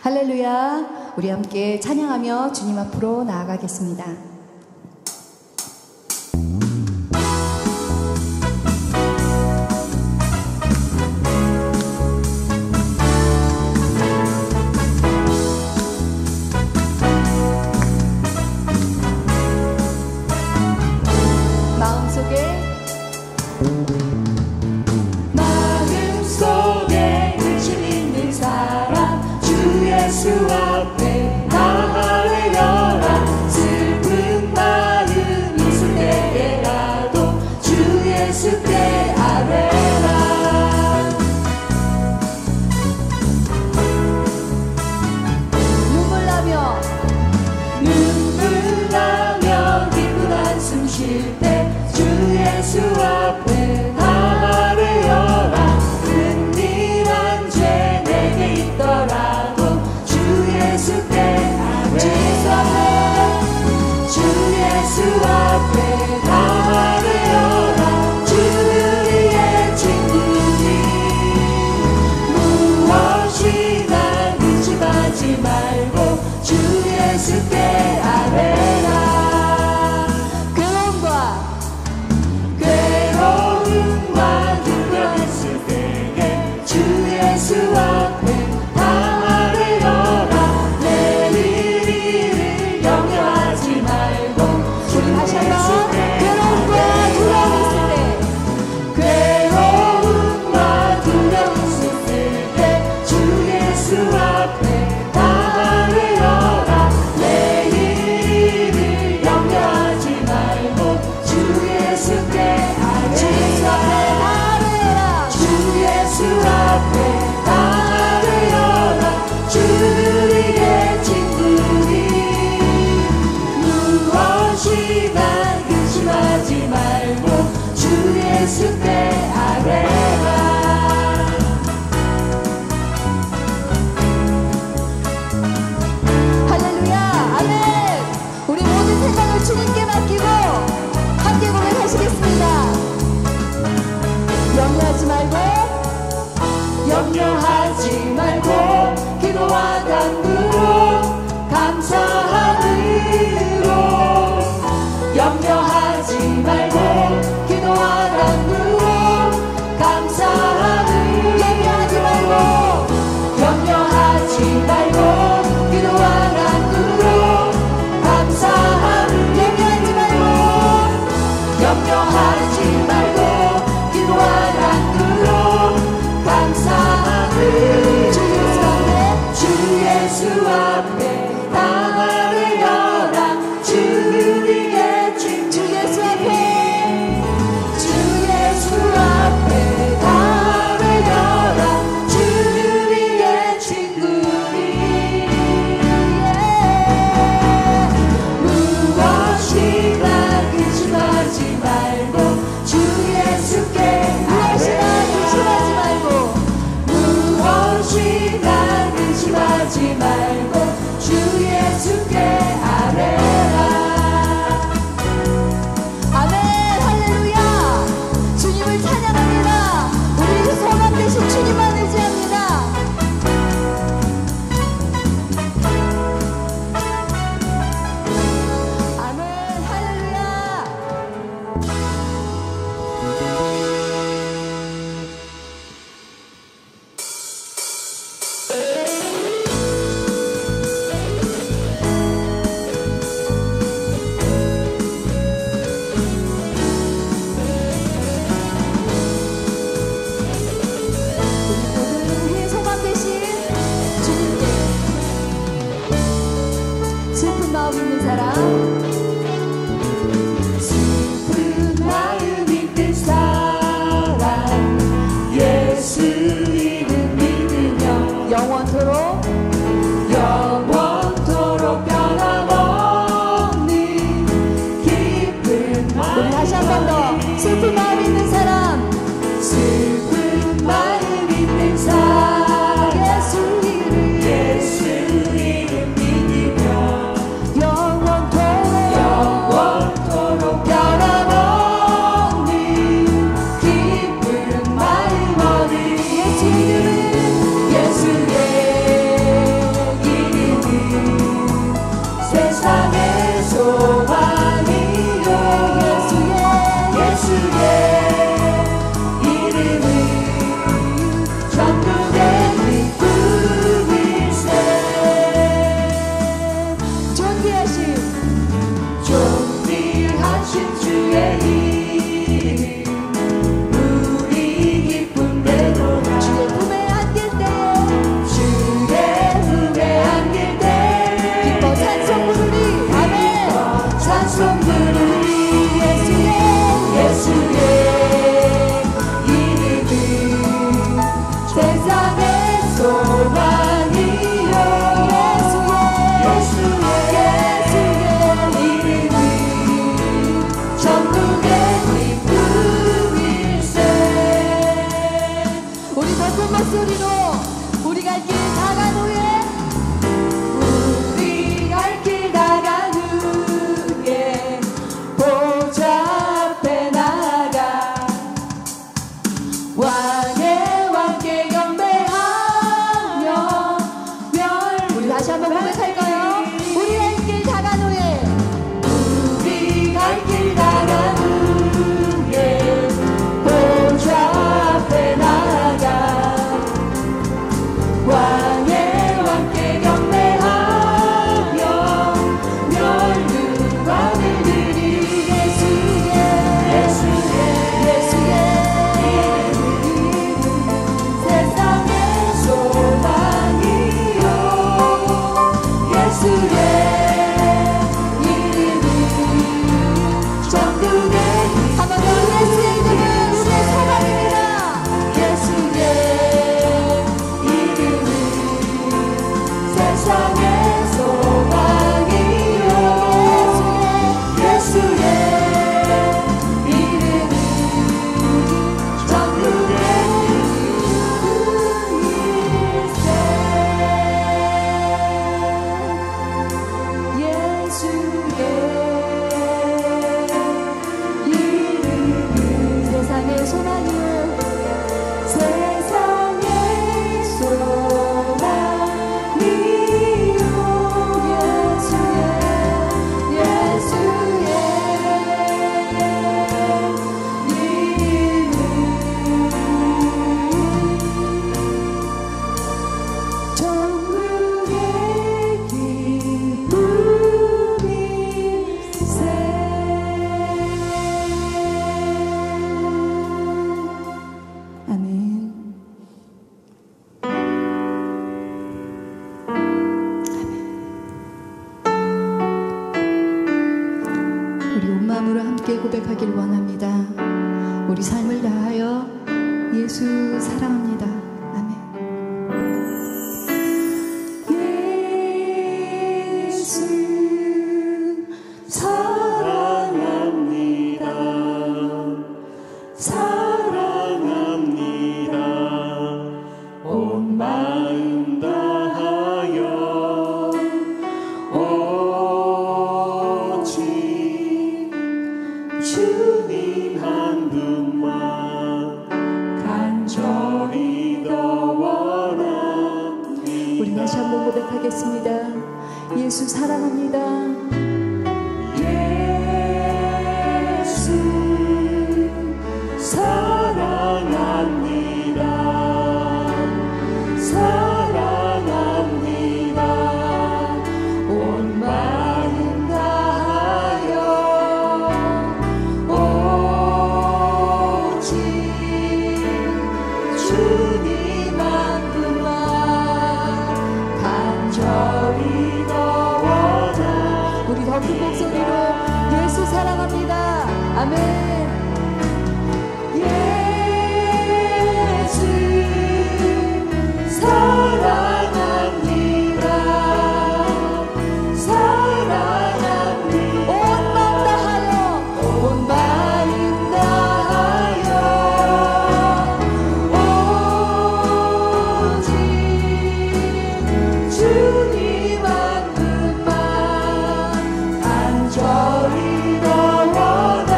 할렐루야. 우리 함께 찬양하며 주님 앞으로 나아가겠습니다. 마음속에 근심 있는 사람 주 예수 앞에 나아가려라. 슬픈 마음 있을 때라도 주 예수께 아뢰라. 눈물 나며 기쁜 한숨 쉴 때 주 예수 앞에 나아뢰어라. 은밀한 죄 내게 있더라도 주 예수께 아뢰라. 주 예수 앞에 나아뢰어라. 주 우리의 친구니 무엇이나 근심하지 말고 주 예수께 아뢰라. 괴로움과 두려웠을 때에 주 예수 앞에 나아뢰어라. 내일 일을 염려하지 말고 주 예수께 괴로움과 두려웠을 때에 주 예수 앞에 나아뢰어라. 내일 일을 염려하지 말고 주 예수께 주 앞에 나아뢰어라. 주 우리의 친구니 무엇이나 근심하지 말고 주 예수께 아뢰라. 할렐루야. 아멘. 우리 모든 생각을 주님께 맡기고 함께 고백하시겠습니다. 염려하지 말고 기도와 간구로 감사함으로. 염려하지 말고 기도와 간구로 감사함으로. 염려하지 말고 기도와 간구로 감사함으로. 염려하지 말고 기도와 간구로 감사함을. 주 예수 앞에 나아뢰어라. 주 우리의 친구. 주 예수 앞에 나아뢰어라. 주 우리의 친구니 무엇이나 근심하지 말고 주 예수께 무엇이나 근심하지 말고 주 예수께 아뢰라. 아멘. 할렐루야. 주님을 찬양합니다. 우리 소망 되신 주님만 의지합니다. 아멘. 할렐루야. 우리 소망 되신 주님께 슬픈 마음 있는 사람, 슬픈 마음 있는 사람 예수 이름 믿으며 영원토록 변함없는 깊은 마음. 우리 다시 한 번 더. 슬픈 마음 있는 사람, 슬픈 마음 있는 사람 예수 이름 믿으며 영원토록 변함없는 깊은 마음 얻으리. 예수 이름은 예수의 고백하길 원합니다. 우리 삶을 다하여 예수 사랑합니다. 아멘. 예수 사랑합니다. 사랑합니다. 온 마음 다하여 오직 주님 한 분만 간절히 더 원합니다. 우리 다시 한번 고백하겠습니다. 예수 사랑합니다. 예수 사랑합니다. 사랑합니다. 온 마음 다하여 오직 주님 한 분만 간절히 더 원합니다. 우리 더 큰 목소리로 예수 사랑합니다. 아멘. 예수 사랑합니다. 사랑합니다. 온 마음 다하여 온 마음 다하여 오직 주님 한 분만 간절히 더 원합니다.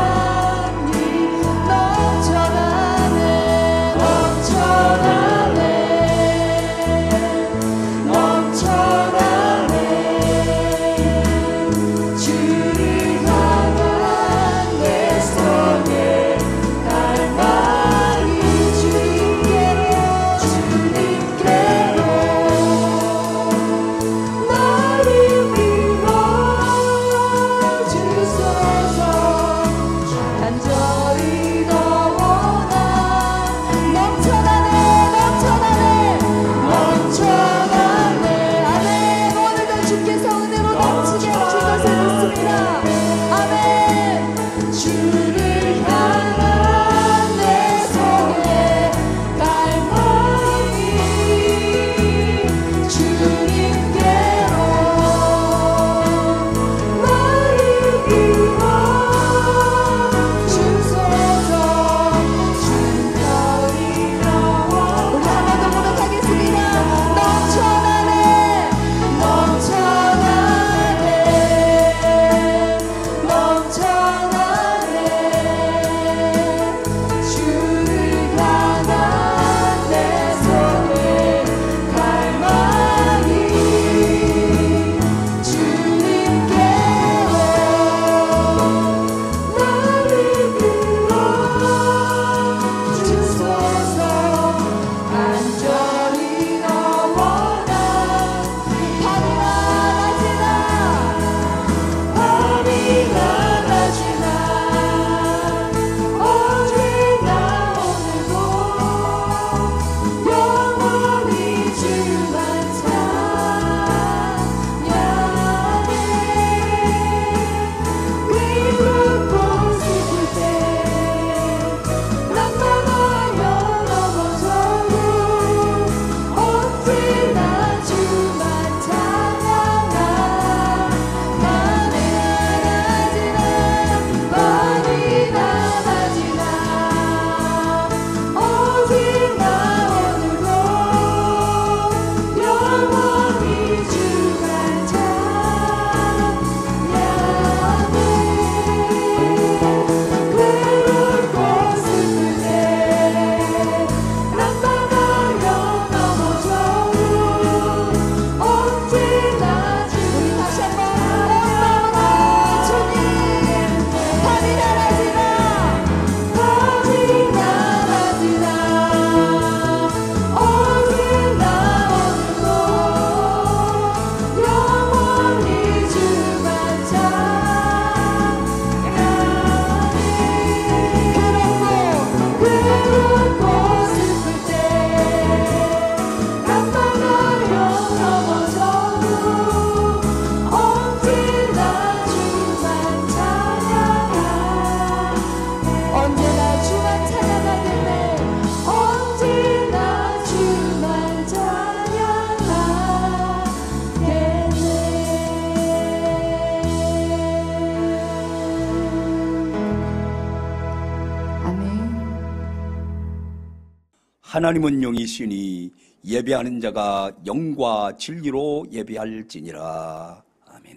하나님은 영이시니 예배하는 자가 영과 진리로 예배할지니라. 아멘.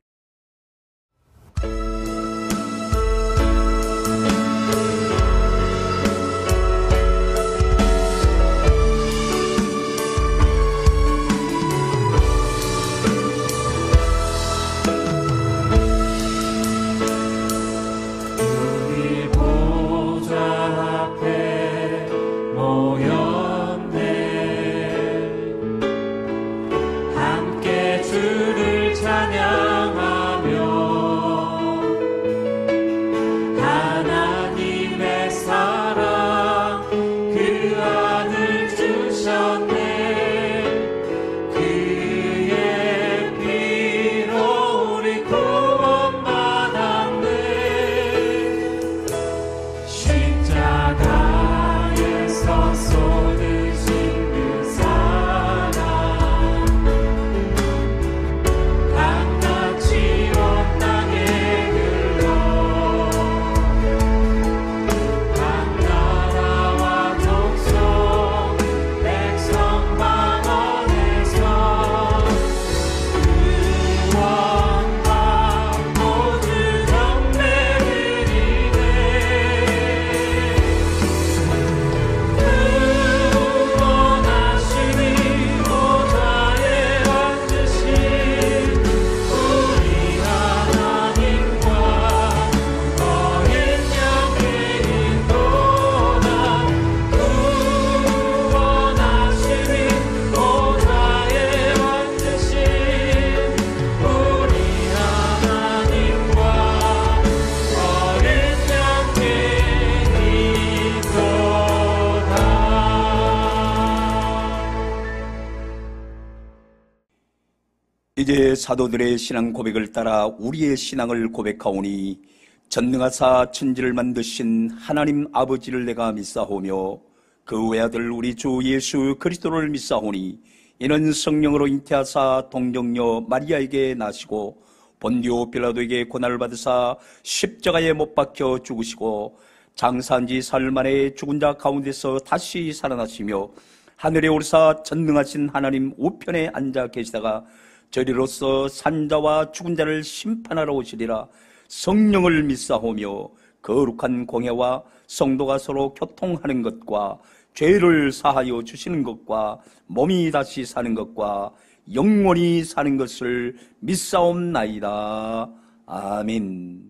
이제 사도들의 신앙 고백을 따라 우리의 신앙을 고백하오니 전능하사 천지를 만드신 하나님 아버지를 내가 믿사오며 그 외아들 우리 주 예수 그리스도를 믿사오니 이는 성령으로 잉태하사 동정녀 마리아에게 나시고 본디오 빌라도에게 고난을 받으사 십자가에 못 박혀 죽으시고 장사한 지 사흘 만에 죽은 자 가운데서 다시 살아나시며 하늘에 오르사 전능하신 하나님 우편에 앉아 계시다가 저리로서 산자와 죽은 자를 심판하러 오시리라. 성령을 믿사오며 거룩한 공회와 성도가 서로 교통하는 것과 죄를 사하여 주시는 것과 몸이 다시 사는 것과 영원히 사는 것을 믿사옵나이다. 아멘.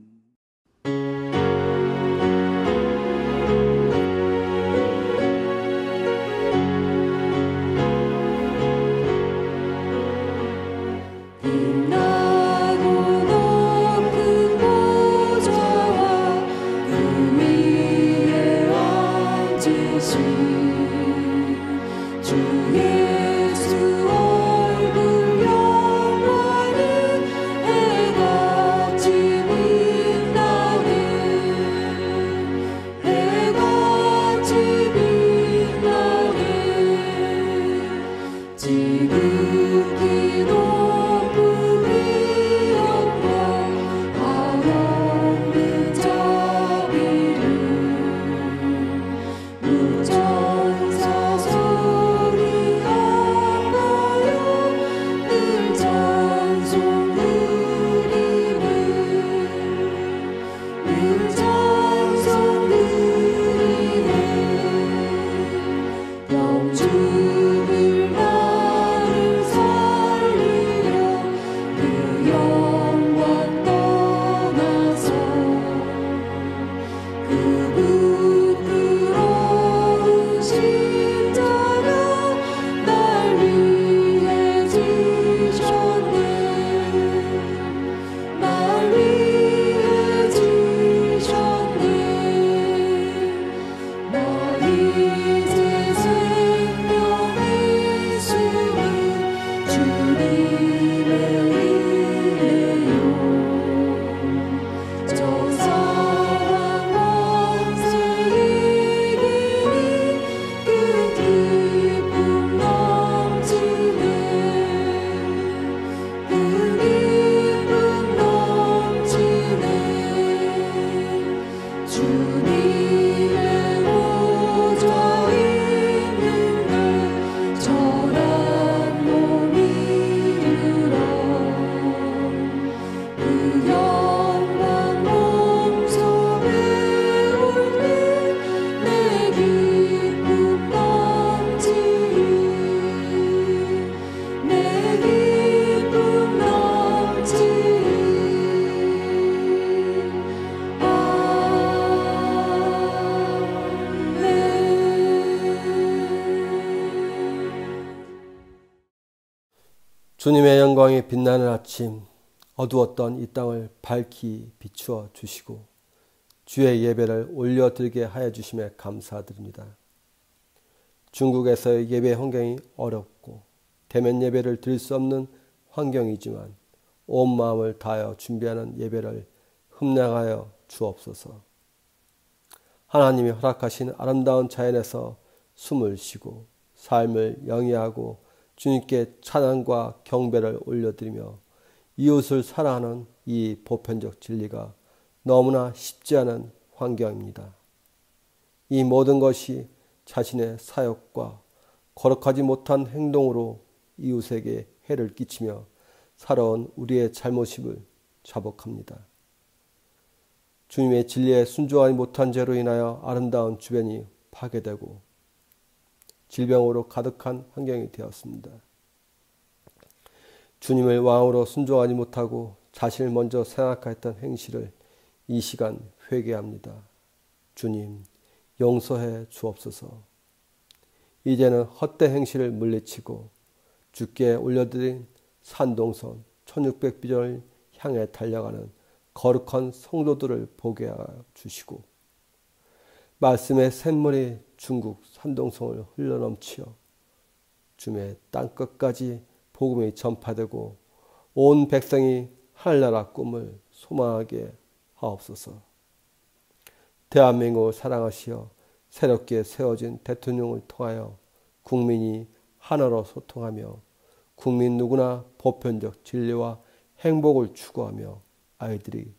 해같이 빛나는 주님의 영광이 빛나는 아침, 어두웠던 이 땅을 밝히 비추어 주시고 주의 예배를 올려드리게 하여 주심에 감사드립니다. 중국에서의 예배 환경이 어렵고 대면 예배를 드릴 수 없는 환경이지만 온 마음을 다하여 준비하는 예배를 흠량하여 주옵소서. 하나님이 허락하신 아름다운 자연에서 숨을 쉬고 삶을 영위하고 주님께 찬양과 경배를 올려드리며 이웃을 사랑하는 이 보편적 진리가 너무나 쉽지 않은 환경입니다. 이 모든 것이 자신의 사역과 거룩하지 못한 행동으로 이웃에게 해를 끼치며 살아온 우리의 잘못임을 자복합니다. 주님의 진리에 순종하지 못한 죄로 인하여 아름다운 주변이 파괴되고 질병으로 가득한 환경이 되었습니다. 주님을 왕으로 순종하지 못하고 자신을 먼저 생각했던 행실을 이 시간 회개합니다. 주님, 용서해 주옵소서. 이제는 헛된 행실을 물리치고 주께 올려드린 산동선 1600비전을 향해 달려가는 거룩한 성도들을 보게 하여 주시고 말씀의 샘물이 중국 산동성을 흘러넘치어 주의 땅끝까지 복음이 전파되고 온 백성이 하늘나라 꿈을 소망하게 하옵소서. 대한민국을 사랑하시어 새롭게 세워진 대통령을 통하여 국민이 하나로 소통하며 국민 누구나 보편적 진리와 행복을 추구하며 아이들이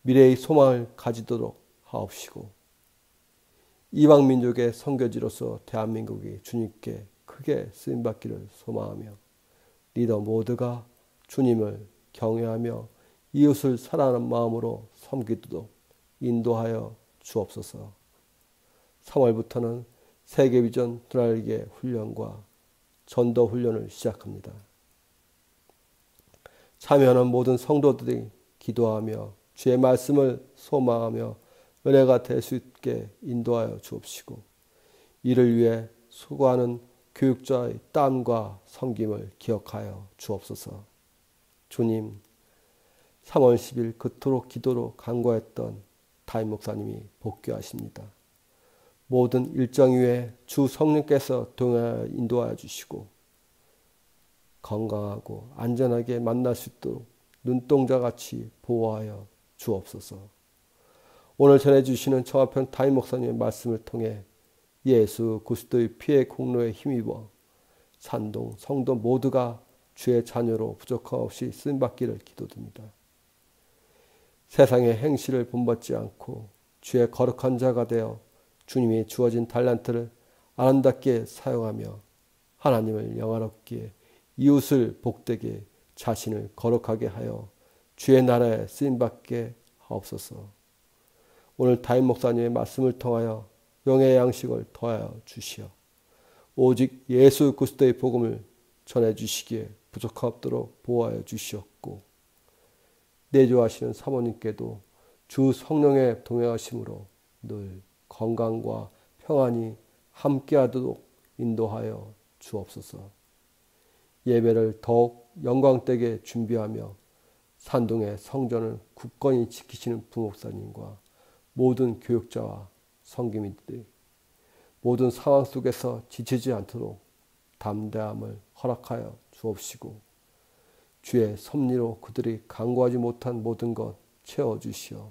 미래의 소망을 가지도록 하옵시고 이방 민족의 선교지로서 대한민국이 주님께 크게 쓰임받기를 소망하며 리더 모두가 주님을 경외하며 이웃을 사랑하는 마음으로 섬기도록 인도하여 주옵소서. 3월부터는 세계비전 드날개 훈련과 전도 훈련을 시작합니다. 참여하는 모든 성도들이 기도하며 주의 말씀을 소망하며 은혜가 될 수 있게 인도하여 주옵시고 이를 위해 수고하는 교육자의 땀과 섬김을 기억하여 주옵소서. 주님, 3월 10일 그토록 기도로 간구했던 담임 목사님이 복귀하십니다. 모든 일정 위에 주 성령께서 동행하여 인도하여 주시고 건강하고 안전하게 만날 수 있도록 눈동자같이 보호하여 주옵소서. 오늘 전해주시는 정화평 담임 목사님의 말씀을 통해 예수 그리스도의 피의 공로에 힘입어 산동 성도 모두가 주의 자녀로 부족함 없이 쓰임받기를 기도드립니다. 세상의 행실을 본받지 않고 주의 거룩한 자가 되어 주님이 주어진 달란트를 아름답게 사용하며 하나님을 영화롭게 이웃을 복되게 자신을 거룩하게 하여 주의 나라에 쓰임받게 하옵소서. 오늘 담임 목사님의 말씀을 통하여 영의 양식을 더하여 주시어 오직 예수 그리스도의 복음을 전해주시기에 부족함 없도록 보호하여 주시었고 내조하시는 사모님께도 주 성령의 동행하심으로 늘 건강과 평안이 함께하도록 인도하여 주옵소서. 예배를 더욱 영광되게 준비하며 산동의 성전을 굳건히 지키시는 부목사님과 모든 교육자와 성기민들이 모든 상황 속에서 지치지 않도록 담대함을 허락하여 주옵시고 주의 섭리로 그들이 간구하지 못한 모든 것 채워주시어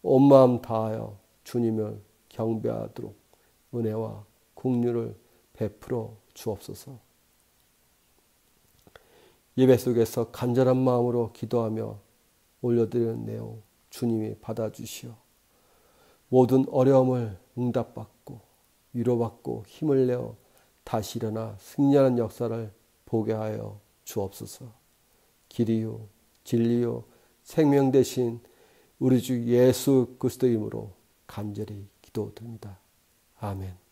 온 마음 다하여 주님을 경배하도록 은혜와 긍휼을 베풀어 주옵소서. 예배 속에서 간절한 마음으로 기도하며 올려드리는 내용 주님이 받아주시어 모든 어려움을 응답받고 위로받고 힘을 내어 다시 일어나 승리하는 역사를 보게 하여 주옵소서. 길이요 진리요 생명 되신 우리 주 예수 그리스도 이름으로 간절히 기도드립니다. 아멘.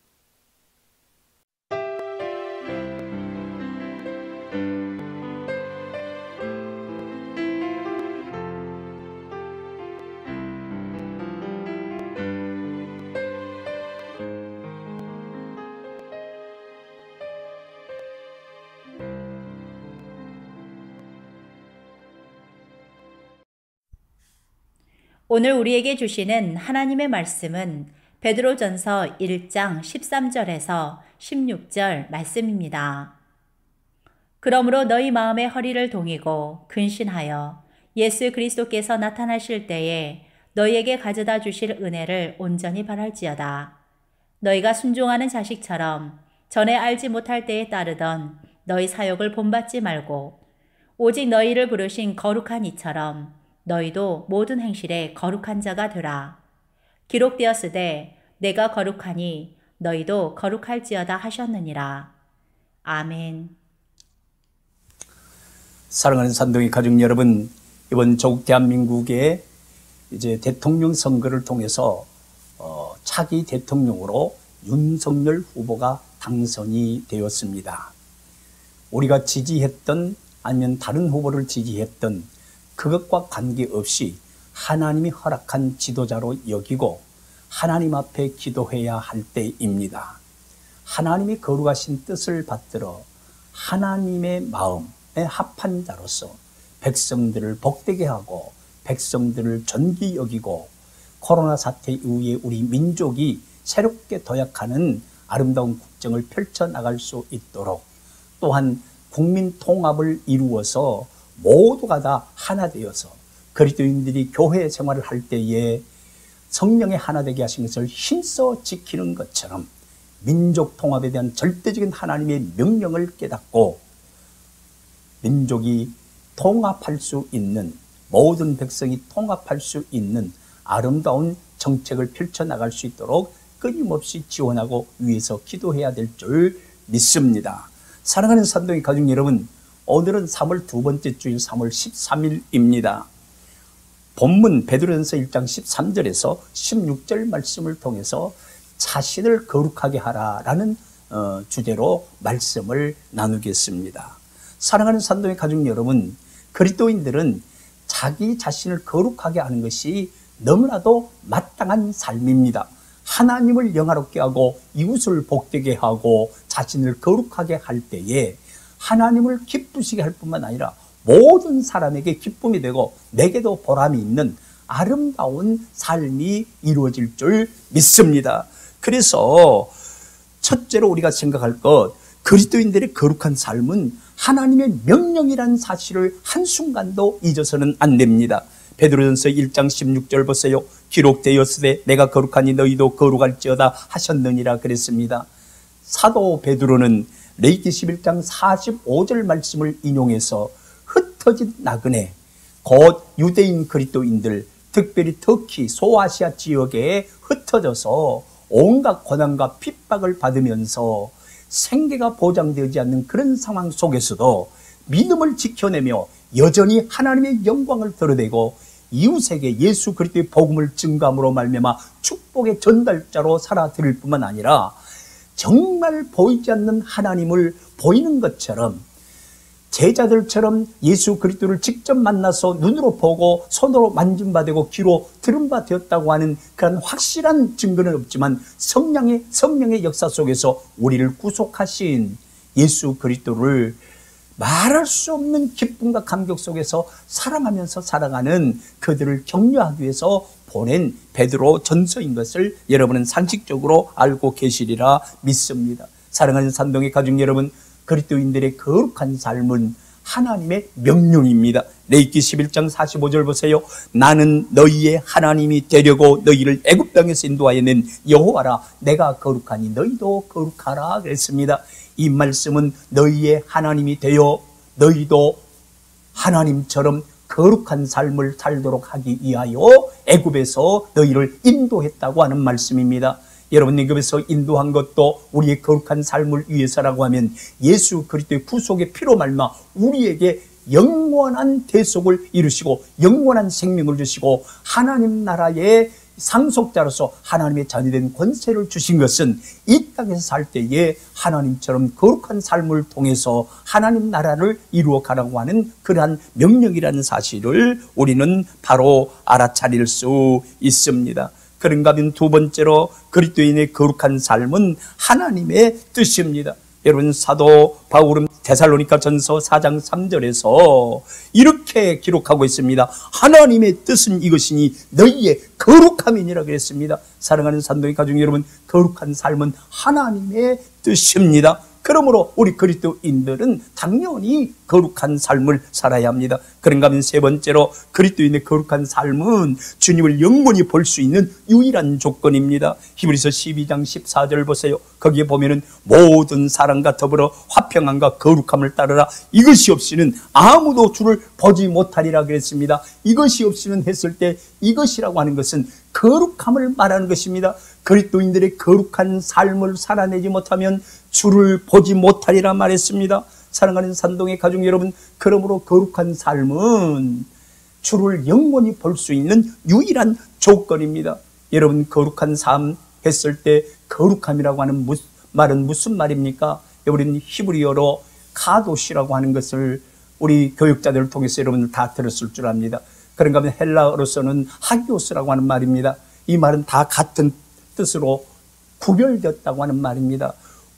오늘 우리에게 주시는 하나님의 말씀은 베드로전서 1장 13절에서 16절 말씀입니다. 그러므로 너희 마음의 허리를 동이고 근신하여 예수 그리스도께서 나타나실 때에 너희에게 가져다 주실 은혜를 온전히 바랄지어다. 너희가 순종하는 자식처럼 전에 알지 못할 때에 따르던 너희 사욕을 본받지 말고 오직 너희를 부르신 거룩한 이처럼 너희도 모든 행실에 거룩한 자가 되라. 기록되었으되 내가 거룩하니 너희도 거룩할지어다 하셨느니라. 아멘. 사랑하는 산동의 가족 여러분, 이번 조국 대한민국의 이제 대통령 선거를 통해서 차기 대통령으로 윤석열 후보가 당선이 되었습니다. 우리가 지지했던 아니면 다른 후보를 지지했던 그것과 관계없이 하나님이 허락한 지도자로 여기고 하나님 앞에 기도해야 할 때입니다. 하나님이 거룩하신 뜻을 받들어 하나님의 마음에 합한 자로서 백성들을 복되게 하고 백성들을 존귀 여기고 코로나 사태 이후에 우리 민족이 새롭게 도약하는 아름다운 국정을 펼쳐나갈 수 있도록 또한 국민 통합을 이루어서 모두가 다 하나 되어서 그리스도인들이 교회 생활을 할 때에 성령의 하나 되게 하신 것을 힘써 지키는 것처럼 민족 통합에 대한 절대적인 하나님의 명령을 깨닫고 민족이 통합할 수 있는, 모든 백성이 통합할 수 있는 아름다운 정책을 펼쳐나갈 수 있도록 끊임없이 지원하고 위해서 기도해야 될 줄 믿습니다. 사랑하는 산동의 가족 여러분, 오늘은 3월 두 번째 주일 3월 13일입니다. 본문 베드로전서 1장 13절에서 16절 말씀을 통해서 자신을 거룩하게 하라라는 주제로 말씀을 나누겠습니다. 사랑하는 산동의 가족 여러분, 그리스도인들은 자기 자신을 거룩하게 하는 것이 너무나도 마땅한 삶입니다. 하나님을 영화롭게 하고 이웃을 복되게 하고 자신을 거룩하게 할 때에 하나님을 기쁘시게 할 뿐만 아니라 모든 사람에게 기쁨이 되고 내게도 보람이 있는 아름다운 삶이 이루어질 줄 믿습니다. 그래서 첫째로 우리가 생각할 것, 그리스도인들의 거룩한 삶은 하나님의 명령이라는 사실을 한순간도 잊어서는 안 됩니다. 베드로전서 1장 16절 보세요. 기록되었으되 내가 거룩하니 너희도 거룩할지어다 하셨느니라 그랬습니다. 사도 베드로는 레위기 11장 45절 말씀을 인용해서 흩어진 나그네, 곧 유대인 그리스도인들, 특별히 터키, 소아시아 지역에 흩어져서 온갖 고난과 핍박을 받으면서 생계가 보장되지 않는 그런 상황 속에서도 믿음을 지켜내며 여전히 하나님의 영광을 드러내고 이웃에게 예수 그리스도의 복음을 증거함으로 말미암아 축복의 전달자로 살아드릴 뿐만 아니라 정말 보이지 않는 하나님을 보이는 것처럼 제자들처럼 예수 그리스도를 직접 만나서 눈으로 보고 손으로 만진 바 되고 귀로 들은 바 되었다고 하는 그런 확실한 증거는 없지만 성령의 역사 속에서 우리를 구속하신 예수 그리스도를 말할 수 없는 기쁨과 감격 속에서 사랑하면서 살아가는 그들을 격려하기 위해서 보낸 베드로 전서인 것을 여러분은 상식적으로 알고 계시리라 믿습니다. 사랑하는 산동의 가족 여러분, 그리스도인들의 거룩한 삶은 하나님의 명령입니다. 레위기 11장 45절 보세요. 나는 너희의 하나님이 되려고 너희를 애굽 땅에서 인도하여 낸 여호와라. 내가 거룩하니 너희도 거룩하라 그랬습니다. 이 말씀은 너희의 하나님이 되어 너희도 하나님처럼 거룩한 삶을 살도록 하기 위하여 애굽에서 너희를 인도했다고 하는 말씀입니다. 여러분, 애굽에서 인도한 것도 우리의 거룩한 삶을 위해서라고 하면 예수 그리스도의 구속의 피로 말미암아 우리에게 영원한 대속을 이루시고 영원한 생명을 주시고 하나님 나라의 상속자로서 하나님의 자녀된 권세를 주신 것은 이 땅에서 살 때에 하나님처럼 거룩한 삶을 통해서 하나님 나라를 이루어 가라고 하는 그러한 명령이라는 사실을 우리는 바로 알아차릴 수 있습니다. 그런가 하면 두 번째로 그리스도인의 거룩한 삶은 하나님의 뜻입니다. 여러분, 사도 바울은 데살로니가 전서 4장 3절에서 이렇게 기록하고 있습니다. 하나님의 뜻은 이것이니 너희의 거룩함이니라 그랬습니다. 사랑하는 산도의 가족 여러분, 거룩한 삶은 하나님의 뜻입니다. 그러므로 우리 그리스도인들은 당연히 거룩한 삶을 살아야 합니다. 그런가 하면 세 번째로, 그리스도인의 거룩한 삶은 주님을 영원히 볼 수 있는 유일한 조건입니다. 히브리서 12장 14절 보세요. 거기에 보면은 모든 사랑과 더불어 화평함과 거룩함을 따르라. 이것이 없이는 아무도 주를 보지 못하리라 그랬습니다. 이것이 없이는 했을 때 이것이라고 하는 것은 거룩함을 말하는 것입니다. 그리스도인들의 거룩한 삶을 살아내지 못하면 주를 보지 못하리라 말했습니다. 사랑하는 산동의 가족 여러분, 그러므로 거룩한 삶은 주를 영원히 볼 수 있는 유일한 조건입니다. 여러분, 거룩한 삶 했을 때 거룩함이라고 하는 말은 무슨 말입니까? 우리는 히브리어로 카도시라고 하는 것을 우리 교육자들을 통해서 여러분들 다 들었을 줄 압니다. 그런가 하면 헬라어로서는 하기오스라고 하는 말입니다. 이 말은 다 같은 뜻으로 구별되었다고 하는 말입니다.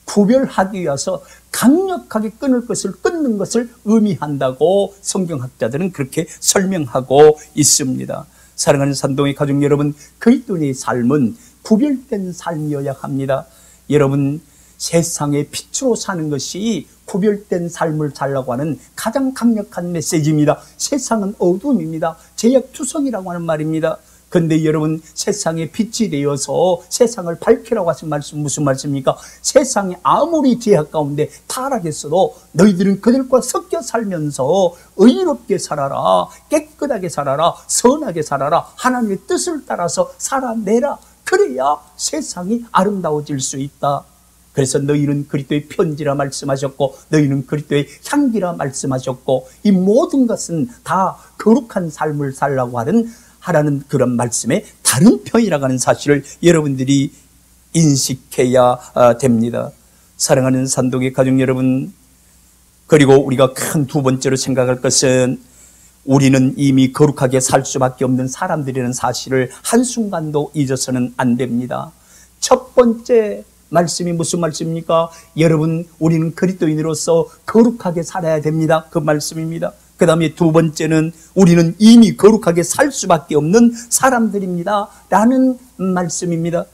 구별하기 위해서 강력하게 끊을 것을 끊는 것을 의미한다고 성경학자들은 그렇게 설명하고 있습니다. 사랑하는 산동의 가족 여러분, 그리스도인의 삶은 구별된 삶이어야 합니다. 여러분, 세상의 빛으로 사는 것이 구별된 삶을 살라고 하는 가장 강력한 메시지입니다. 세상은 어둠입니다. 죄악투성이라고 하는 말입니다. 그런데 여러분, 세상에 빛이 되어서 세상을 밝히라고 하신 말씀 무슨 말씀입니까? 세상에 아무리 죄악 가운데 타락했어도 너희들은 그들과 섞여 살면서 의롭게 살아라, 깨끗하게 살아라, 선하게 살아라, 하나님의 뜻을 따라서 살아내라. 그래야 세상이 아름다워질 수 있다. 그래서 너희는 그리스도의 편지라 말씀하셨고, 너희는 그리스도의 향기라 말씀하셨고, 이 모든 것은 다 거룩한 삶을 살라고 하라는 그런 말씀의 다른 편이라고 하는 사실을 여러분들이 인식해야 됩니다. 사랑하는 산독의 가족 여러분, 그리고 우리가 큰 두 번째로 생각할 것은 우리는 이미 거룩하게 살 수밖에 없는 사람들이라는 사실을 한순간도 잊어서는 안 됩니다. 첫 번째 말씀이 무슨 말씀입니까? 여러분, 우리는 그리스도인으로서 거룩하게 살아야 됩니다. 그 말씀입니다. 그 다음에 두 번째는 우리는 이미 거룩하게 살 수밖에 없는 사람들입니다 라는 말씀입니다.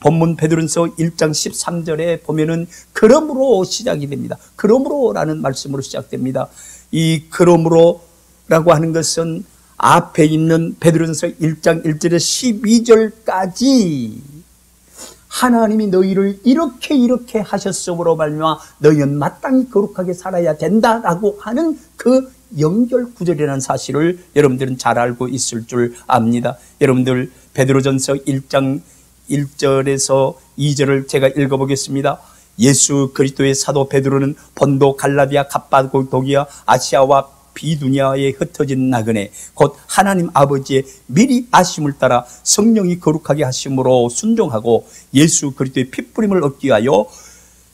본문 베드로전서 1장 13절에 보면은 그러므로 시작이 됩니다. 그러므로 라는 말씀으로 시작됩니다. 이 그러므로 라고 하는 것은 앞에 있는 베드로전서 1장 1절에서 12절까지 하나님이 너희를 이렇게 하셨으므로 말미암아 너희는 마땅히 거룩하게 살아야 된다라고 하는 그 연결 구절이라는 사실을 여러분들은 잘 알고 있을 줄 압니다. 여러분들 베드로전서 1장 1절에서 2절을 제가 읽어보겠습니다. 예수 그리스도의 사도 베드로는 본도, 갈라디아, 갑바도기아, 아시아와 비두니아에 흩어진 나그네 곧 하나님 아버지의 미리 아심을 따라 성령이 거룩하게 하심으로 순종하고 예수 그리스도의 핏부림을 얻기 위하여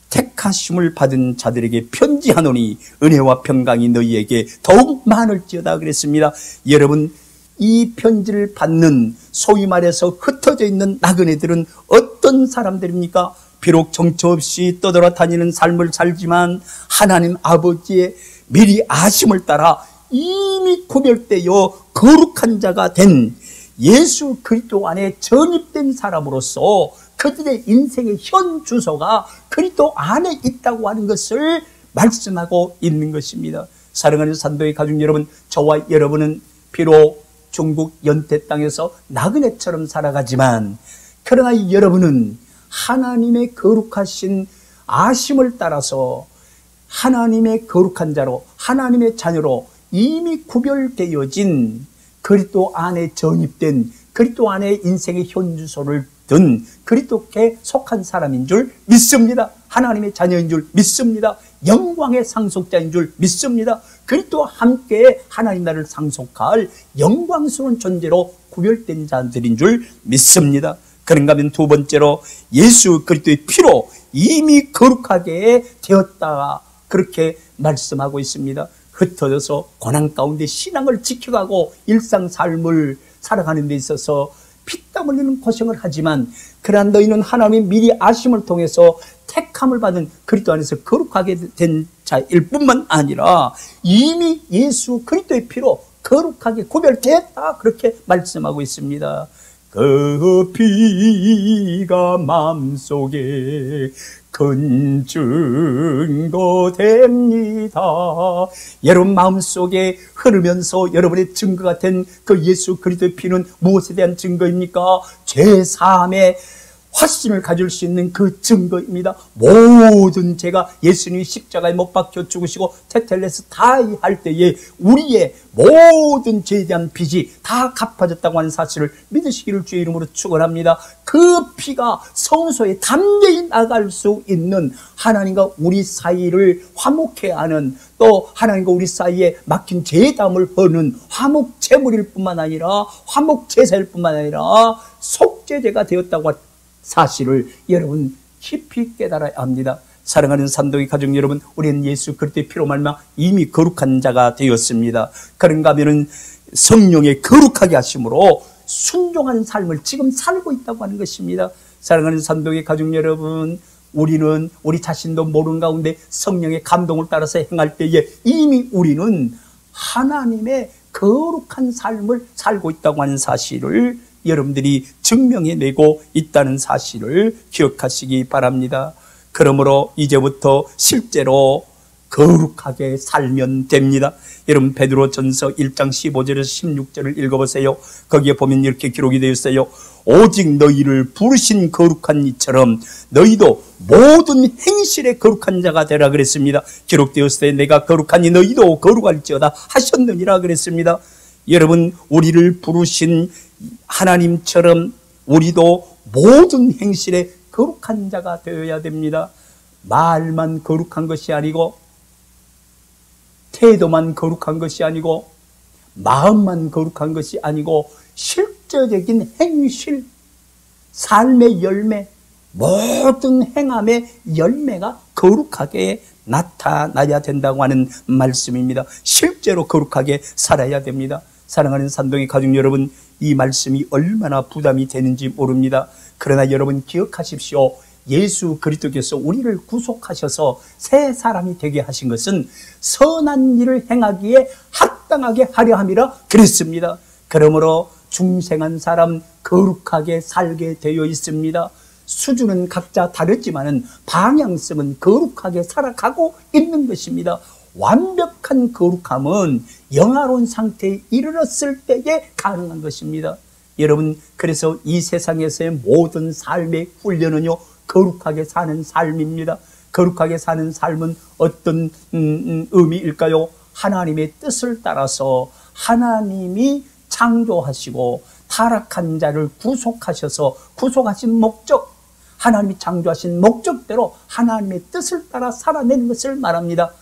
택하심을 받은 자들에게 편지하노니 은혜와 평강이 너희에게 더욱 많을지어다 그랬습니다. 여러분, 이 편지를 받는 소위 말해서 흩어져 있는 나그네들은 어떤 사람들입니까? 비록 정처 없이 떠돌아다니는 삶을 살지만 하나님 아버지의 미리 아심을 따라 이미 구별되어 거룩한 자가 된 예수 그리스도 안에 전입된 사람으로서 그들의 인생의 현 주소가 그리스도 안에 있다고 하는 것을 말씀하고 있는 것입니다. 사랑하는 산도의 가족 여러분, 저와 여러분은 비록 중국 연태 땅에서 나그네처럼 살아가지만 그러나 여러분은 하나님의 거룩하신 아심을 따라서 하나님의 거룩한 자로, 하나님의 자녀로 이미 구별되어진 그리스도 안에 전입된 그리스도 안에 인생의 현주소를 든 그리스도께 속한 사람인 줄 믿습니다. 하나님의 자녀인 줄 믿습니다. 영광의 상속자인 줄 믿습니다. 그리스도와 함께 하나님 나라를 상속할 영광스러운 존재로 구별된 자들인 줄 믿습니다. 그런가 하면 두 번째로 예수 그리스도의 피로 이미 거룩하게 되었다 그렇게 말씀하고 있습니다. 흩어져서 고난 가운데 신앙을 지켜가고 일상 삶을 살아가는 데 있어서 피땀 흘리는 고생을 하지만 그러나 너희는 하나님의 미리 아심을 통해서 택함을 받은 그리스도 안에서 거룩하게 된 자일 뿐만 아니라 이미 예수 그리스도의 피로 거룩하게 구별됐다, 그렇게 말씀하고 있습니다. 그 피가 마음속에 큰 증거 됩니다. 여러분 마음속에 흐르면서 여러분의 증거가 된 그 예수 그리스도의 피는 무엇에 대한 증거입니까? 죄사함의 확신을 가질 수 있는 그 증거입니다. 모든 죄가 예수님이 십자가에 못 박혀 죽으시고 테텔레스타이 할 때에 우리의 모든 죄에 대한 빚이 다 갚아졌다고 하는 사실을 믿으시기를 주의 이름으로 축원합니다. 그 피가 성소에 담대히 나갈 수 있는 하나님과 우리 사이를 화목케 하는, 또 하나님과 우리 사이에 막힌 죄담을 허는 화목 제물일 뿐만 아니라 화목 제사일 뿐만 아니라 속죄제가 되었다고 사실을 여러분 깊이 깨달아야 합니다. 사랑하는 산동의 가족 여러분, 우리는 예수 그리스도의 피로 말미암아 이미 거룩한 자가 되었습니다. 그런가 하면은 성령의 거룩하게 하심으로 순종한 삶을 지금 살고 있다고 하는 것입니다. 사랑하는 산동의 가족 여러분, 우리는 우리 자신도 모르는 가운데 성령의 감동을 따라서 행할 때에 이미 우리는 하나님의 거룩한 삶을 살고 있다고 하는 사실을 여러분들이 증명해내고 있다는 사실을 기억하시기 바랍니다. 그러므로 이제부터 실제로 거룩하게 살면 됩니다. 여러분 베드로전서 1장 15절에서 16절을 읽어보세요. 거기에 보면 이렇게 기록이 되어 있어요. 오직 너희를 부르신 거룩한 이처럼 너희도 모든 행실에 거룩한 자가 되라 그랬습니다. 기록되었을 때 내가 거룩하니 너희도 거룩할지어다 하셨느니라 그랬습니다. 여러분 우리를 부르신 하나님처럼 우리도 모든 행실에 거룩한 자가 되어야 됩니다. 말만 거룩한 것이 아니고, 태도만 거룩한 것이 아니고, 마음만 거룩한 것이 아니고, 실제적인 행실, 삶의 열매, 모든 행함의 열매가 거룩하게 나타나야 된다고 하는 말씀입니다. 실제로 거룩하게 살아야 됩니다. 사랑하는 산동의 가족 여러분, 이 말씀이 얼마나 부담이 되는지 모릅니다. 그러나 여러분 기억하십시오. 예수 그리스도께서 우리를 구속하셔서 새 사람이 되게 하신 것은 선한 일을 행하기에 합당하게 하려 함이라 그랬습니다. 그러므로 중생한 사람 거룩하게 살게 되어 있습니다. 수준은 각자 다르지만은 방향성은 거룩하게 살아가고 있는 것입니다. 완벽한 거룩함은 영화로운 상태에 이르렀을 때에 가능한 것입니다. 여러분 그래서 이 세상에서의 모든 삶의 훈련은요 거룩하게 사는 삶입니다. 거룩하게 사는 삶은 어떤 의미일까요? 하나님의 뜻을 따라서 하나님이 창조하시고 타락한 자를 구속하셔서 구속하신 목적, 하나님이 창조하신 목적대로 하나님의 뜻을 따라 살아내는 것을 말합니다.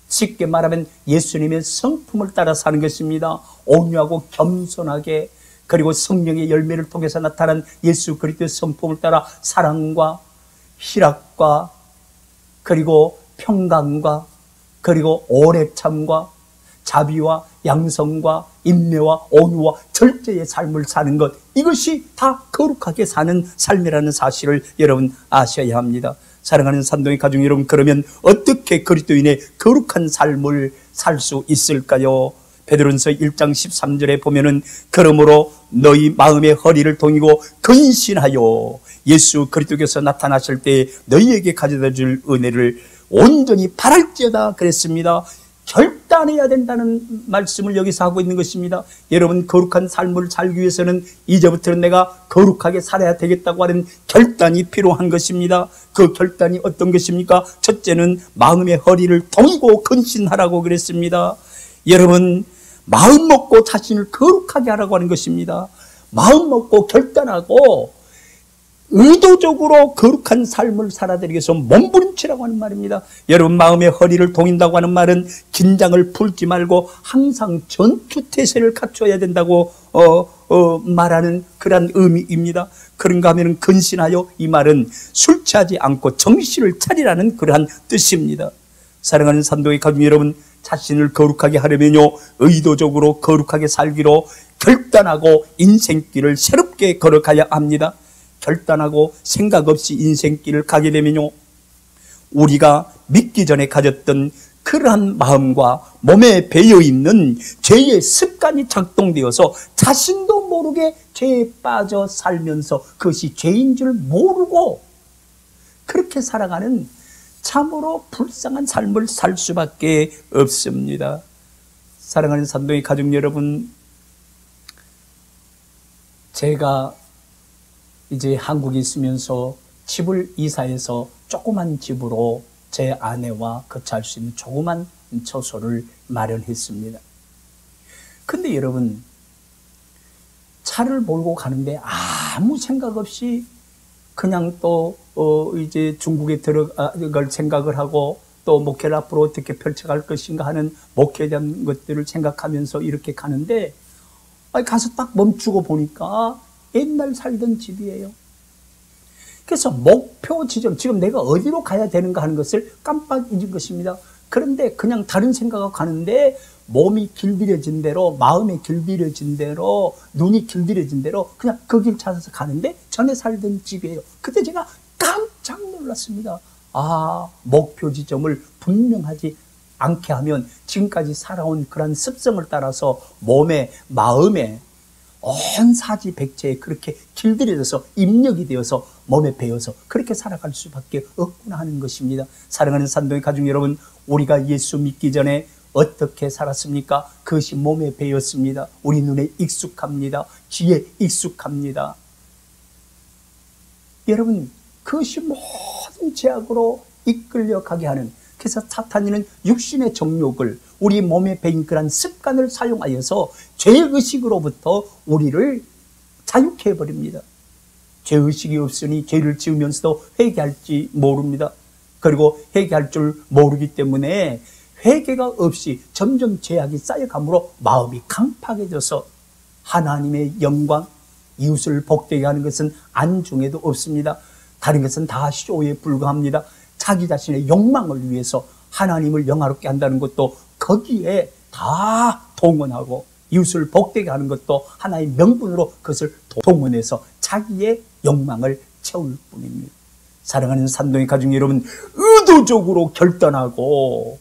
쉽게 말하면 예수님의 성품을 따라 사는 것입니다. 온유하고 겸손하게, 그리고 성령의 열매를 통해서 나타난 예수 그리스도의 성품을 따라 사랑과 희락과 그리고 평강과 그리고 오래 참과 자비와 양성과 인내와 온유와 절제의 삶을 사는 것, 이것이 다 거룩하게 사는 삶이라는 사실을 여러분 아셔야 합니다. 사랑하는 산동의 가족 여러분, 그러면 어떻게 그리스도인의 거룩한 삶을 살 수 있을까요? 베드로전서 1장 13절에 보면은 그러므로 너희 마음의 허리를 동이고 근신하여 예수 그리스도께서 나타나실 때 너희에게 가져다 줄 은혜를 온전히 바랄지어다 그랬습니다. 결단해야 된다는 말씀을 여기서 하고 있는 것입니다. 여러분 거룩한 삶을 살기 위해서는 이제부터는 내가 거룩하게 살아야 되겠다고 하는 결단이 필요한 것입니다. 그 결단이 어떤 것입니까? 첫째는 마음의 허리를 동이고 근신하라고 그랬습니다. 여러분 마음 먹고 자신을 거룩하게 하라고 하는 것입니다. 마음 먹고 결단하고 의도적으로 거룩한 삶을 살아들이기 위해서 몸부림치라고 하는 말입니다. 여러분 마음의 허리를 동인다고 하는 말은 긴장을 풀지 말고 항상 전투태세를 갖춰야 된다고 말하는 그런 의미입니다. 그런가 하면 근신하여, 이 말은 술 취하지 않고 정신을 차리라는 그러한 뜻입니다. 사랑하는 산동의 가족 여러분, 자신을 거룩하게 하려면요 의도적으로 거룩하게 살기로 결단하고 인생길을 새롭게 걸어가야 합니다. 결단하고 생각 없이 인생길을 가게 되면요, 우리가 믿기 전에 가졌던 그러한 마음과 몸에 배어있는 죄의 습관이 작동되어서 자신도 모르게 죄에 빠져 살면서 그것이 죄인 줄 모르고 그렇게 살아가는 참으로 불쌍한 삶을 살 수밖에 없습니다. 사랑하는 산동의 가족 여러분, 제가 이제 한국에 있으면서 집을 이사해서 조그만 집으로 제 아내와 거처할 수 있는 조그만 처소를 마련했습니다. 근데 여러분, 차를 몰고 가는데 아무 생각 없이 그냥 또 이제 중국에 들어갈 생각을 하고 또 목회를 앞으로 어떻게 펼쳐갈 것인가 하는 목회에 대한 것들을 생각하면서 이렇게 가는데, 가서 딱 멈추고 보니까 옛날 살던 집이에요. 그래서 목표 지점, 지금 내가 어디로 가야 되는가 하는 것을 깜빡 잊은 것입니다. 그런데 그냥 다른 생각하고 가는데 몸이 길들여진 대로, 마음이 길들여진 대로, 눈이 길들여진 대로 그냥 그 길 찾아서 가는데 전에 살던 집이에요. 그때 제가 깜짝 놀랐습니다. 목표 지점을 분명하지 않게 하면 지금까지 살아온 그런 습성을 따라서 몸에, 마음에 온 사지백체에 그렇게 길들여져서 입력이 되어서 몸에 배어서 그렇게 살아갈 수밖에 없구나 하는 것입니다. 사랑하는 산동의 가족 여러분, 우리가 예수 믿기 전에 어떻게 살았습니까? 그것이 몸에 배었습니다. 우리 눈에 익숙합니다. 귀에 익숙합니다. 여러분, 그것이 모든 죄악으로 이끌려가게 하는, 그래서 사탄이는 육신의 정욕을, 우리 몸에 배인 그런 습관을 사용하여서 죄의식으로부터 우리를 자유케 해버립니다. 죄의식이 없으니 죄를 지으면서도 회개할지 모릅니다. 그리고 회개할 줄 모르기 때문에 회개가 없이 점점 죄악이 쌓여감으로 마음이 강팍해져서 하나님의 영광, 이웃을 복되게 하는 것은 안중에도 없습니다. 다른 것은 다 쇼에 불과합니다. 자기 자신의 욕망을 위해서 하나님을 영화롭게 한다는 것도 거기에 다 동원하고, 이웃을 복되게 하는 것도 하나의 명분으로 그것을 동원해서 자기의 욕망을 채울 뿐입니다. 사랑하는 산동의 가족 여러분, 의도적으로 결단하고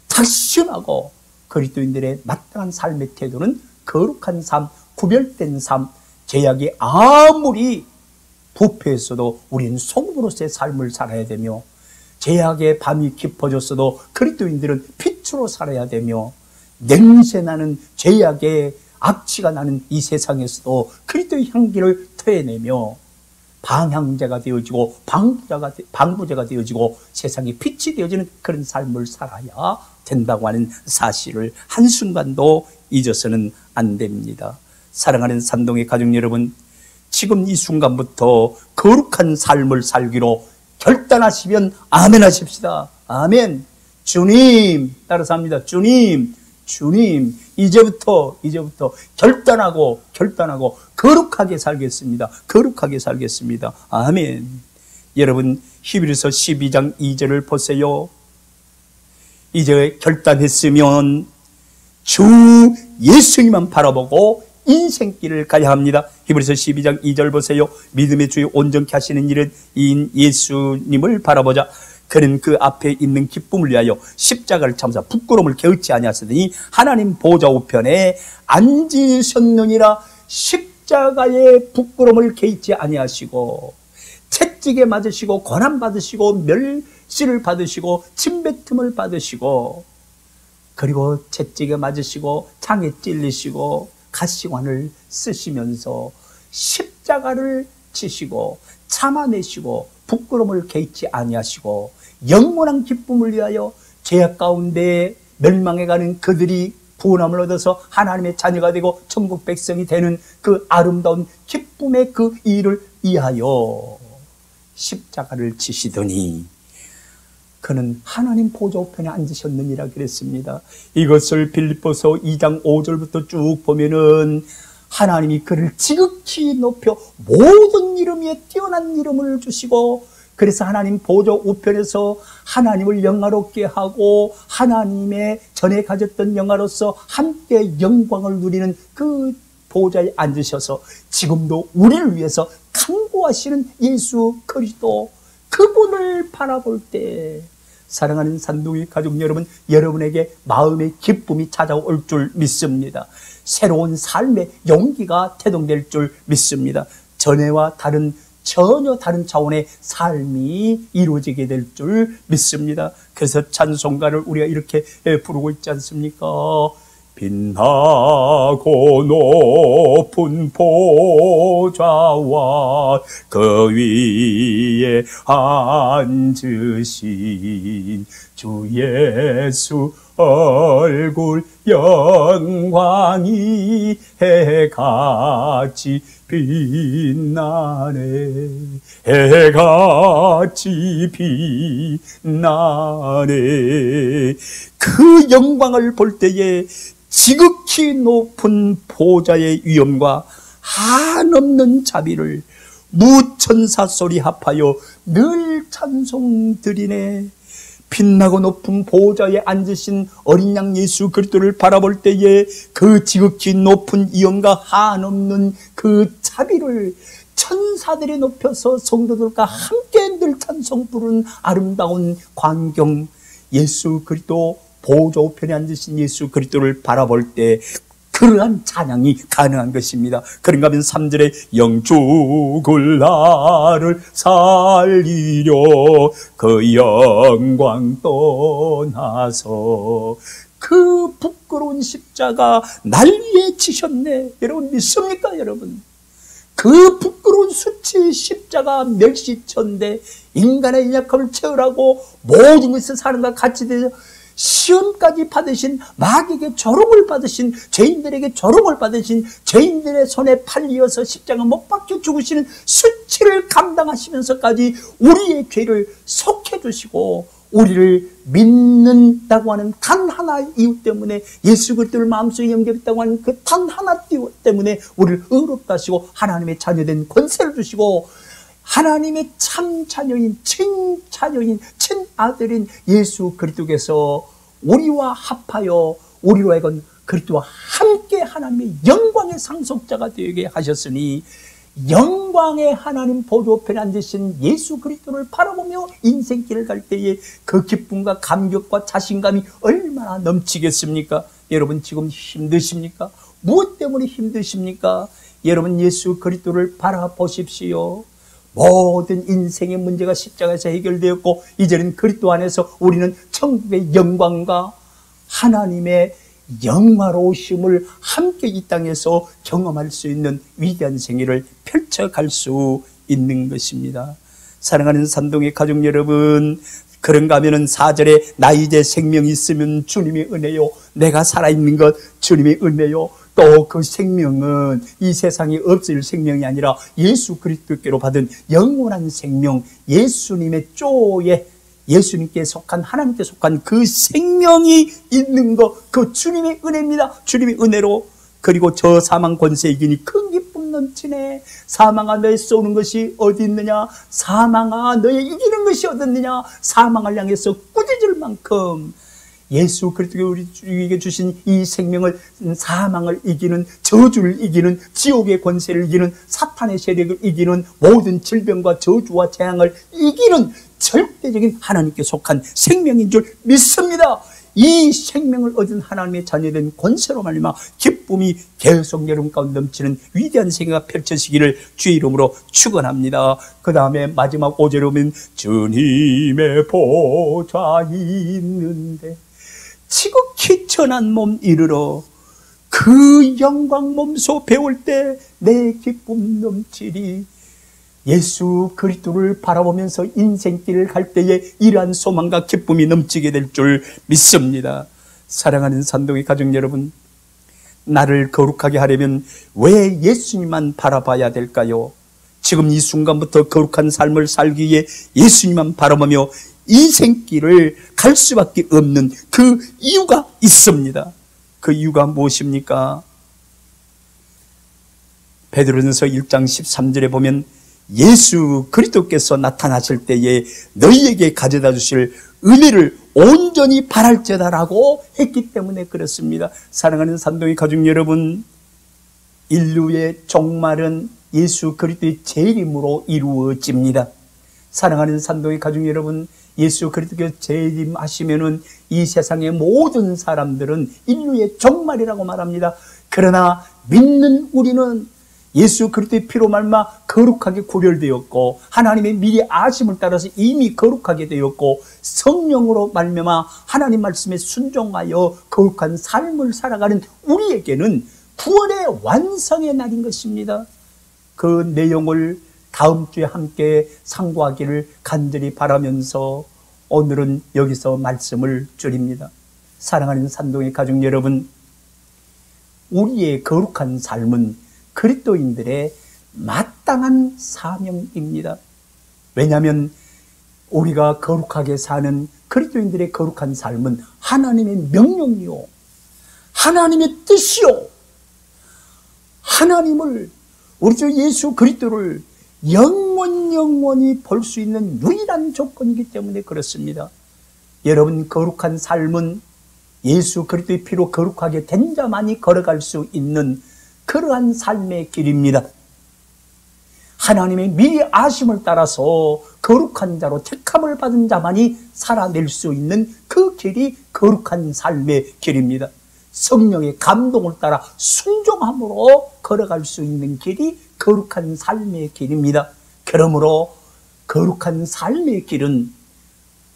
다신하고 그리스도인들의 마땅한 삶의 태도는 거룩한 삶, 구별된 삶, 죄악이 아무리 부패했어도 우리는 성도로서의 삶을 살아야 되며, 죄악의 밤이 깊어졌어도 그리스도인들은 빛으로 살아야 되며, 냄새나는 죄악의 악취가 나는 이 세상에서도 그리스도의 향기를 토해내며 방향제가 되어지고 방부제가 되어지고 세상에 빛이 되어지는 그런 삶을 살아야 된다고 하는 사실을 한순간도 잊어서는 안 됩니다. 사랑하는 산동의 가족 여러분, 지금 이 순간부터 거룩한 삶을 살기로 결단하시면 아멘 하십시다. 아멘. 주님, 따라서 합니다. 주님, 이제부터 결단하고 거룩하게 살겠습니다. 거룩하게 살겠습니다. 아멘. 여러분, 히브리서 12장 2절을 보세요. 이제 결단했으면 주 예수님만 바라보고 인생길을 가야 합니다. 히브리서 12장 2절 보세요. 믿음의 주에 온전케 하시는 일은 이인 예수님을 바라보자. 그는 그 앞에 있는 기쁨을 위하여 십자가를 참사 부끄러움을 게으르지 아니하시더니 하나님 보좌 우편에 앉으셨느니라. 십자가의 부끄러움을 게으르지 아니하시고 채찍에 맞으시고 고난 받으시고 멸시를 받으시고 침뱉음을 받으시고, 그리고 채찍에 맞으시고 창에 찔리시고 가시관을 쓰시면서 십자가를 치시고 참아내시고 부끄러움을 개의치 아니하시고 영원한 기쁨을 위하여 죄악 가운데 멸망해가는 그들이 구원함을 얻어서 하나님의 자녀가 되고 천국 백성이 되는 그 아름다운 기쁨의 그 일을 위하여 십자가를 치시더니 그는 하나님 보좌 우편에 앉으셨느니라 그랬습니다. 이것을 빌립보서 2장 5절부터 쭉 보면은 하나님이 그를 지극히 높여 모든 이름 위에 뛰어난 이름을 주시고, 그래서 하나님 보좌 우편에서 하나님을 영화롭게 하고 하나님의 전에 가졌던 영화로서 함께 영광을 누리는 그 보좌에 앉으셔서 지금도 우리를 위해서 간구하시는 예수 그리스도, 그분을 바라볼 때 사랑하는 산둥이 가족 여러분, 여러분에게 마음의 기쁨이 찾아올 줄 믿습니다. 새로운 삶의 용기가 태동될 줄 믿습니다. 전에와 전혀 다른 차원의 삶이 이루어지게 될 줄 믿습니다. 그래서 찬송가를 우리가 이렇게 부르고 있지 않습니까? 빛나고 높은 보좌와 그 위에 앉으신 주 예수 얼굴 영광이 해같이 빛나네. 해같이 빛나네. 그 영광을 볼 때에 지극히 높은 보좌의 위엄과 한없는 자비를 무천사 소리 합하여 늘 찬송드리네. 빛나고 높은 보좌에 앉으신 어린 양 예수 그리스도를 바라볼 때에 그 지극히 높은 위엄과 한없는 그 자비를 천사들이 높여서 성도들과 함께 늘 찬송 부르는 아름다운 광경, 예수 그리스도 보좌 우편에 앉으신 예수 그리스도를 바라볼 때 그러한 찬양이 가능한 것입니다. 그런가 하면 3절에 영 죽을 나를 살리려 그 영광 떠나서 그 부끄러운 십자가 날 위해 지셨네. 여러분 믿습니까 여러분? 그 부끄러운 수치 십자가 멸시천대 인간의 연약함을 채우라고 모든 것을 사는 것 같이 되어 시험까지 받으신, 마귀에게 조롱을 받으신, 죄인들에게 조롱을 받으신, 죄인들의 손에 팔리어서 십자가 못 박혀 죽으시는 수치를 감당하시면서까지 우리의 죄를 속해 주시고 우리를 믿는다고 하는 단 하나의 이유 때문에, 예수 그리스도를 마음속에 영접했다고 하는 그 단 하나 때문에 우리를 의롭다 하시고 하나님의 자녀된 권세를 주시고 하나님의 참 자녀인, 친자녀인, 친아들인 예수 그리스도께서 우리와 합하여 우리로 하여금 그리스도와 함께 하나님의 영광의 상속자가 되게 하셨으니 영광의 하나님 보좌 우편에 앉으신 예수 그리스도를 바라보며 인생길을 갈 때에 그 기쁨과 감격과 자신감이 얼마나 넘치겠습니까? 여러분 지금 힘드십니까? 무엇 때문에 힘드십니까? 여러분 예수 그리스도를 바라보십시오. 모든 인생의 문제가 십자가에서 해결되었고 이제는 그리스도 안에서 우리는 천국의 영광과 하나님의 영화로우심을 함께 이 땅에서 경험할 수 있는 위대한 생애를 펼쳐갈 수 있는 것입니다. 사랑하는 산동의 가족 여러분, 그런가 하면은 4절에 나 이제 생명이 있으면 주님의 은혜요, 내가 살아있는 것 주님의 은혜요, 또 그 생명은 이 세상에 없을 생명이 아니라 예수 그리스도께로 받은 영원한 생명, 예수님의 쪼에 예수님께 속한, 하나님께 속한 그 생명이 있는 것, 그 주님의 은혜입니다. 주님의 은혜로. 그리고 저 사망 권세 이기니 큰 기쁨 넘치네. 사망아 너의 쏘는 것이 어디 있느냐? 사망아 너의 이기는 것이 어디 있느냐? 사망을 향해서 꾸짖을 만큼 예수 그리스도가 우리에게 주신 이 생명을, 사망을 이기는, 저주를 이기는, 지옥의 권세를 이기는, 사탄의 세력을 이기는, 모든 질병과 저주와 재앙을 이기는 절대적인 하나님께 속한 생명인 줄 믿습니다. 이 생명을 얻은 하나님의 자녀된 권세로 말미암아 기쁨이 계속 여러분 가운데 넘치는 위대한 생애가 펼쳐지기를 주의 이름으로 축원합니다. 그 다음에 마지막 5절에 보면 주님의 보좌 있는데 지극히 천한 몸 이르러 그 영광 몸소 배울 때 내 기쁨 넘치리. 예수 그리스도를 바라보면서 인생길을 갈 때에 이러한 소망과 기쁨이 넘치게 될 줄 믿습니다. 사랑하는 산동의 가족 여러분, 나를 거룩하게 하려면 왜 예수님만 바라봐야 될까요? 지금 이 순간부터 거룩한 삶을 살기 위해 예수님만 바라보며 인생길을 갈 수밖에 없는 그 이유가 있습니다. 그 이유가 무엇입니까? 베드로전서 1장 13절에 보면 예수 그리스도께서 나타나실 때에 너희에게 가져다 주실 은혜를 온전히 바랄지어다라고 했기 때문에 그렇습니다. 사랑하는 산동의 가족 여러분, 인류의 종말은 예수 그리스도의 재림으로 이루어집니다. 사랑하는 산동의 가족 여러분, 예수 그리스도께서 재림하시면은 이 세상의 모든 사람들은 인류의 종말이라고 말합니다. 그러나 믿는 우리는 예수 그리스도의 피로 말미암아 거룩하게 구별되었고, 하나님의 미리 아심을 따라서 이미 거룩하게 되었고, 성령으로 말미암아 하나님 말씀에 순종하여 거룩한 삶을 살아가는 우리에게는 구원의 완성의 날인 것입니다. 그 내용을 다음 주에 함께 상고하기를 간절히 바라면서 오늘은 여기서 말씀을 드립니다. 사랑하는 산동의 가족 여러분, 우리의 거룩한 삶은 그리스도인들의 마땅한 사명입니다. 왜냐하면 우리가 거룩하게 사는 그리스도인들의 거룩한 삶은 하나님의 명령이요, 하나님의 뜻이요, 하나님을, 우리 주 예수 그리스도를 영원히 볼 수 있는 유일한 조건이기 때문에 그렇습니다. 여러분, 거룩한 삶은 예수 그리스도의 피로 거룩하게 된 자만이 걸어갈 수 있는 그러한 삶의 길입니다. 하나님의 미리 아심을 따라서 거룩한 자로 택함을 받은 자만이 살아낼 수 있는 그 길이 거룩한 삶의 길입니다. 성령의 감동을 따라 순종함으로 걸어갈 수 있는 길이 거룩한 삶의 길입니다. 그러므로 거룩한 삶의 길은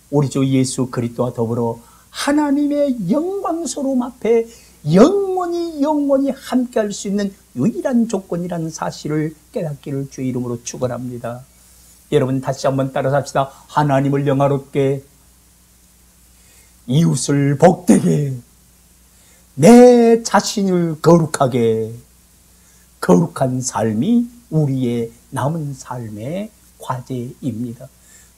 우리 주 예수 그리스도와 더불어 하나님의 영광스러움 앞에 영원히 함께 할 수 있는 유일한 조건이라는 사실을 깨닫기를 주의 이름으로 축원합니다. 여러분, 다시 한번 따라서 합시다. 하나님을 영화롭게, 이웃을 복되게, 내 자신을 거룩하게, 거룩한 삶이 우리의 남은 삶의 과제입니다.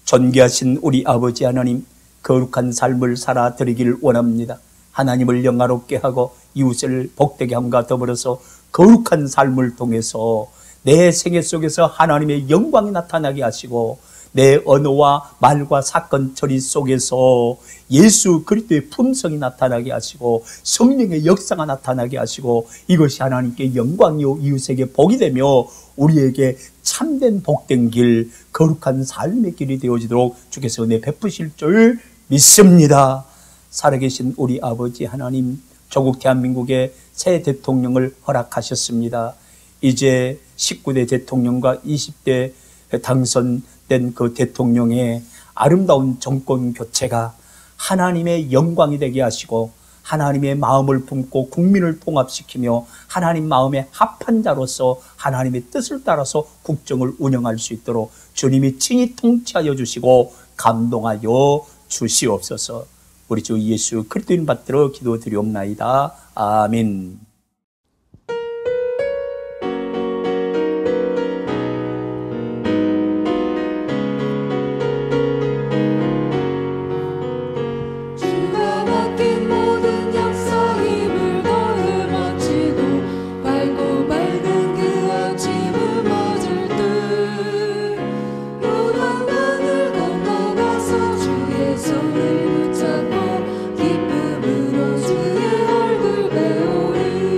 존귀하신 우리 아버지 하나님, 거룩한 삶을 살아드리기를 원합니다. 하나님을 영화롭게 하고 이웃을 복되게 함과 더불어서 거룩한 삶을 통해서 내 생애 속에서 하나님의 영광이 나타나게 하시고, 내 언어와 말과 사건 처리 속에서 예수 그리스도의 품성이 나타나게 하시고, 성령의 역사가 나타나게 하시고, 이것이 하나님께 영광이요 이웃에게 복이 되며 우리에게 참된 복된 길, 거룩한 삶의 길이 되어지도록 주께서 은혜 베푸실 줄 믿습니다. 살아계신 우리 아버지 하나님, 조국 대한민국의 새 대통령을 허락하셨습니다. 이제 19대 대통령과 20대 당선된 그 대통령의 아름다운 정권 교체가 하나님의 영광이 되게 하시고, 하나님의 마음을 품고 국민을 통합시키며 하나님 마음에 합한 자로서 하나님의 뜻을 따라서 국정을 운영할 수 있도록 주님이 친히 통치하여 주시고 감동하여 주시옵소서. 우리 주 예수 그리스도인 받들어 기도드리옵나이다. 아멘. 주가 맡긴 모든 역사 힘을 너를 마치고 밝고 밝은 그 아침을 맞을 듯 요단강을 건너가서 주의 손을 붙잡고 기쁨으로 주의 얼굴 배우리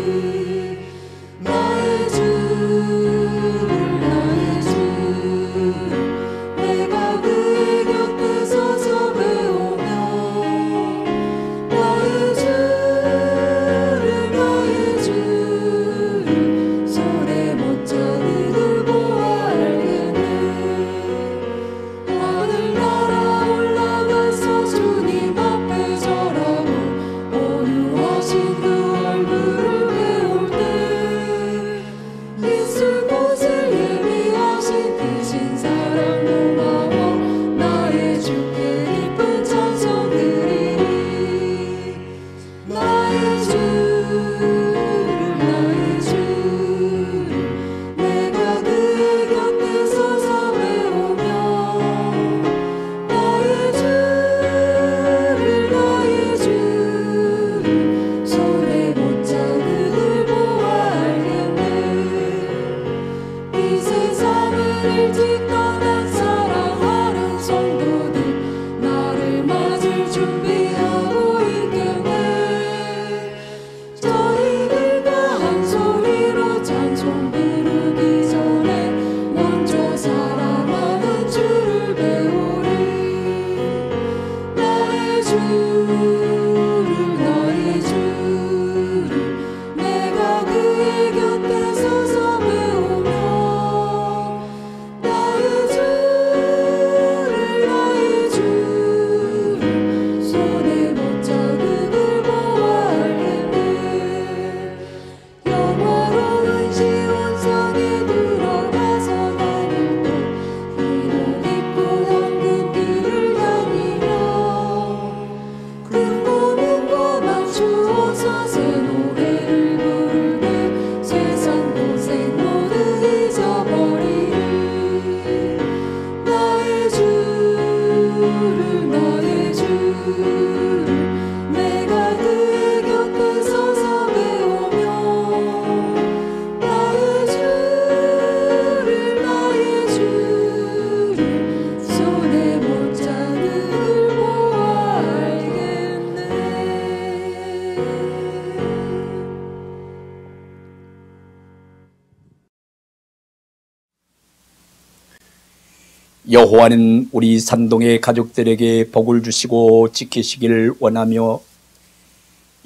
여호와는 우리 산동의 가족들에게 복을 주시고 지키시기를 원하며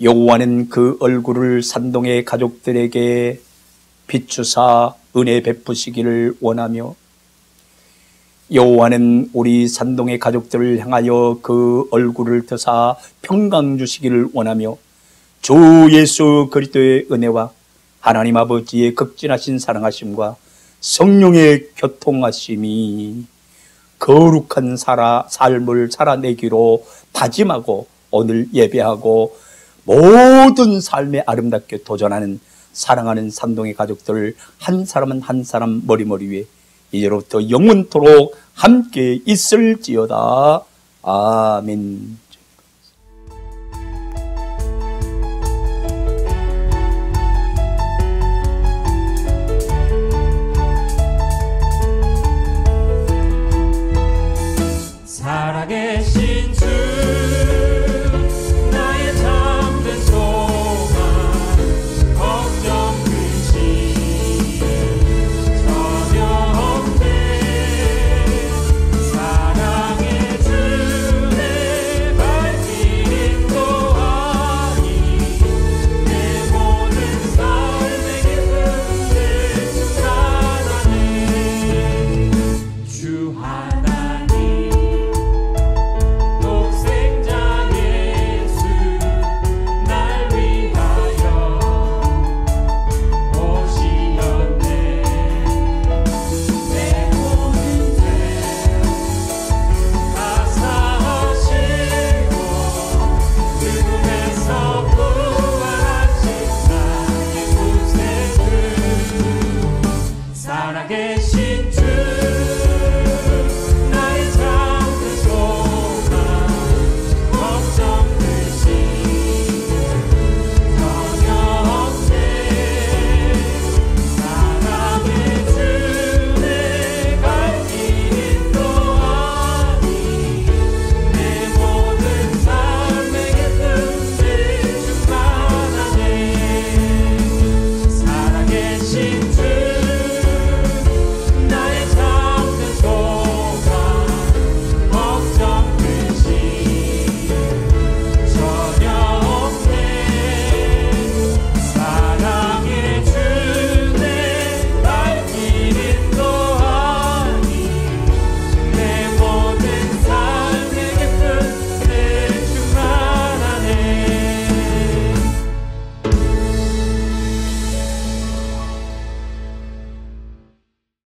여호와는 그 얼굴을 산동의 가족들에게 비추사 은혜 베푸시기를 원하며 여호와는 우리 산동의 가족들을 향하여 그 얼굴을 드사 평강 주시기를 원하며 주 예수 그리스도의 은혜와 하나님 아버지의 극진하신 사랑하심과 성령의 교통하심이 거룩한 삶을 살아내기로 다짐하고 오늘 예배하고 모든 삶에 아름답게 도전하는 사랑하는 산동의 가족들 한 사람은 한 사람 머리 위에 이제로부터 영원토록 함께 있을지어다. 아멘.